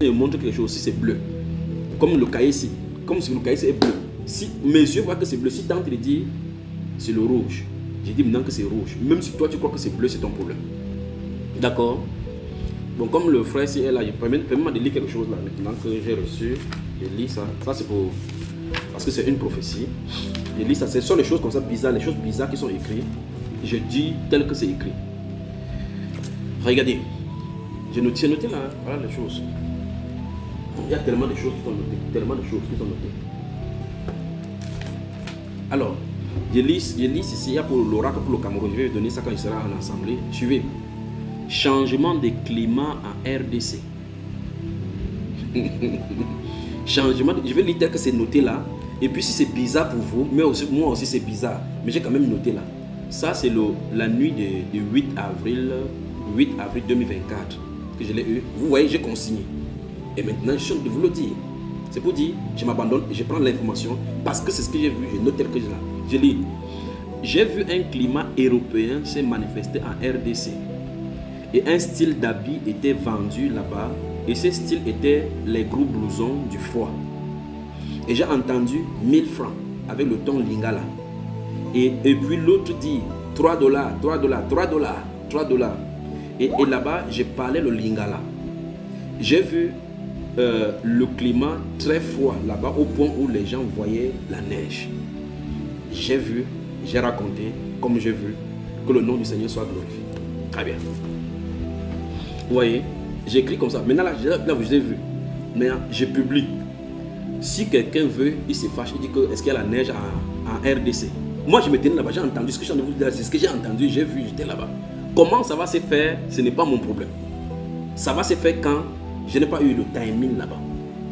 Je montre quelque chose, si c'est bleu, comme le cahier ici, comme si le cahier ici est bleu. Si mes yeux voient que c'est bleu, si tente de dire c'est le rouge, j'ai dit maintenant que c'est rouge. Même si toi tu crois que c'est bleu, c'est ton problème. D'accord? Bon, comme le frère ici est là, permets-moi de lire quelque chose là maintenant que j'ai reçu. Je lis ça. Ça c'est pour. Parce que c'est une prophétie. Je lis ça. Ce sont les choses comme ça bizarres, les choses bizarres qui sont écrites. Je dis tel que c'est écrit. Regardez. J'ai noté là. Voilà les choses. Il y a tellement de choses qui sont notées. Tellement de choses qui sont notées. Alors, je lis ici, il y a pour l'oracle pour le Cameroun. Je vais donner ça quand il sera en assemblée. Suivez. Changement de climat en RDC. Changement, je vais lire tel que c'est noté là. Et puis si c'est bizarre pour vous, mais aussi, moi aussi c'est bizarre. Mais j'ai quand même noté là. Ça c'est la nuit de 8 avril 2024 que je l'ai eu. Vous voyez, j'ai consigné. Et maintenant, je suis en train de vous le dire. C'est pour dire, je m'abandonne et je prends l'information parce que c'est ce que j'ai vu. Je note tel que je l'ai. Je lis. J'ai vu un climat européen se manifester en RDC. Et un style d'habit était vendu là-bas. Et ce style était les gros blousons du foie. Et j'ai entendu 1000 francs avec le ton lingala. Et puis l'autre dit 3 dollars, 3 dollars, 3 dollars, 3 dollars. Et là-bas, j'ai parlé le lingala. J'ai vu le climat très froid là-bas au point où les gens voyaient la neige. J'ai vu, j'ai raconté, comme j'ai vu, que le nom du Seigneur soit glorifié. Très bien. Vous voyez, j'écris comme ça. Maintenant, là vous avez vu. Maintenant, je publie. Si quelqu'un veut, il se fâche, il dit que est-ce qu'il y a la neige en RDC. Moi, je me tenais là-bas, j'ai entendu ce que j'ai entendu, c'est ce que j'ai entendu, j'ai vu, j'étais là-bas. Comment ça va se faire, ce n'est pas mon problème. Ça va se faire quand je n'ai pas eu le timing là-bas.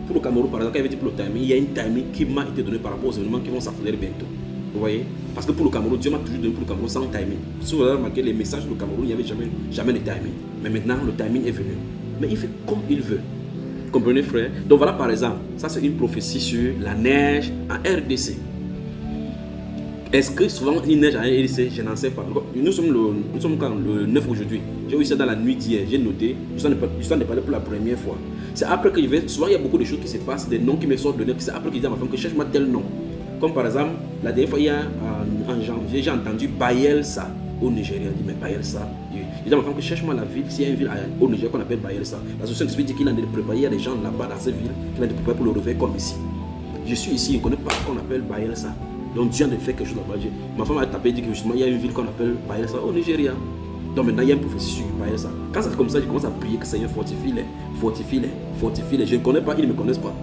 Pour le Cameroun, par exemple, quand il veut dire pour le timing, il y a une timing qui m'a été donnée par rapport aux événements qui vont s'accélérer bientôt. Vous voyez? Parce que pour le Cameroun, Dieu m'a toujours donné pour le Cameroun sans timing. Si vous avez remarqué les messages du Cameroun, il n'y avait jamais de timing. Mais maintenant, le timing est venu. Mais il fait comme il veut. Vous comprenez, frère? Donc voilà, par exemple, ça c'est une prophétie sur la neige en RDC. Est-ce que souvent il neige en RDC? Je n'en sais pas. Nous sommes le 9 aujourd'hui. J'ai eu ça dans la nuit d'hier. J'ai noté. Je suis en parler pour la première fois. C'est après que je vais. Souvent, il y a beaucoup de choses qui se passent, des noms qui me sortent de nez. C'est après que je dis à ma femme que cherche-moi tel nom. Comme par exemple, la dernière fois, il y a en janvier, j'ai entendu Bayelsa au Nigeria. Je dis, mais Bayelsa. Je dis à ma femme que cherche-moi la ville. S'il y a une ville au Nigeria qu'on appelle Bayelsa. La société dit qu'il a préparé. Il y a des gens là-bas dans cette ville qui ont préparé pour le réveil comme ici. Je suis ici, je ne connais pas ce qu'on appelle Bayelsa. Donc Dieu a fait quelque chose là-bas. Ma femme a tapé et dit que justement il y a une ville qu'on appelle Bayelsa au Nigeria. Donc maintenant il y a une prophétie sur Bayelsa. Quand c'est comme ça, je commence à prier que Seigneur fortifie-les, fortifie-les, fortifie-les. Je ne connais pas, ils ne me connaissent pas.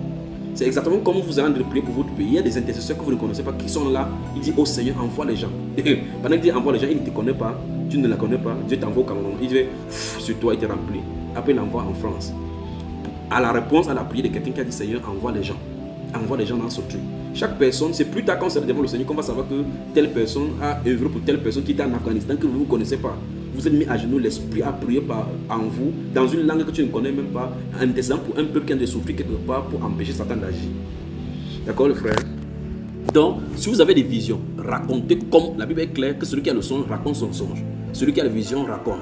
C'est exactement comme vous allez de prier pour votre pays. Il y a des intercesseurs que vous ne connaissez pas qui sont là. Il dit, oh Seigneur, envoie les gens. Et pendant qu'il dit envoie les gens, il ne te connaît pas. Tu ne la connais pas. Dieu t'envoie au Cameroun. Il dit, sur toi, il te remplit. Après, il l'envoie en France. À la réponse à la prière de quelqu'un qui a dit, Seigneur, envoie les gens. Envoie les gens dans ce truc. Chaque personne, c'est plus tard quand c'est devant le Seigneur qu'on va savoir que telle personne a œuvré pour telle personne qui était en Afghanistan que vous ne connaissez pas. Vous êtes mis à genoux, l'esprit a prié en vous, dans une langue que tu ne connais même pas, en descendant pour un peuple qui a de souffrir quelque part pour empêcher Satan d'agir. D'accord, le frère? Donc, si vous avez des visions, racontez comme la Bible est claire que celui qui a le songe raconte son songe. Celui qui a la vision raconte.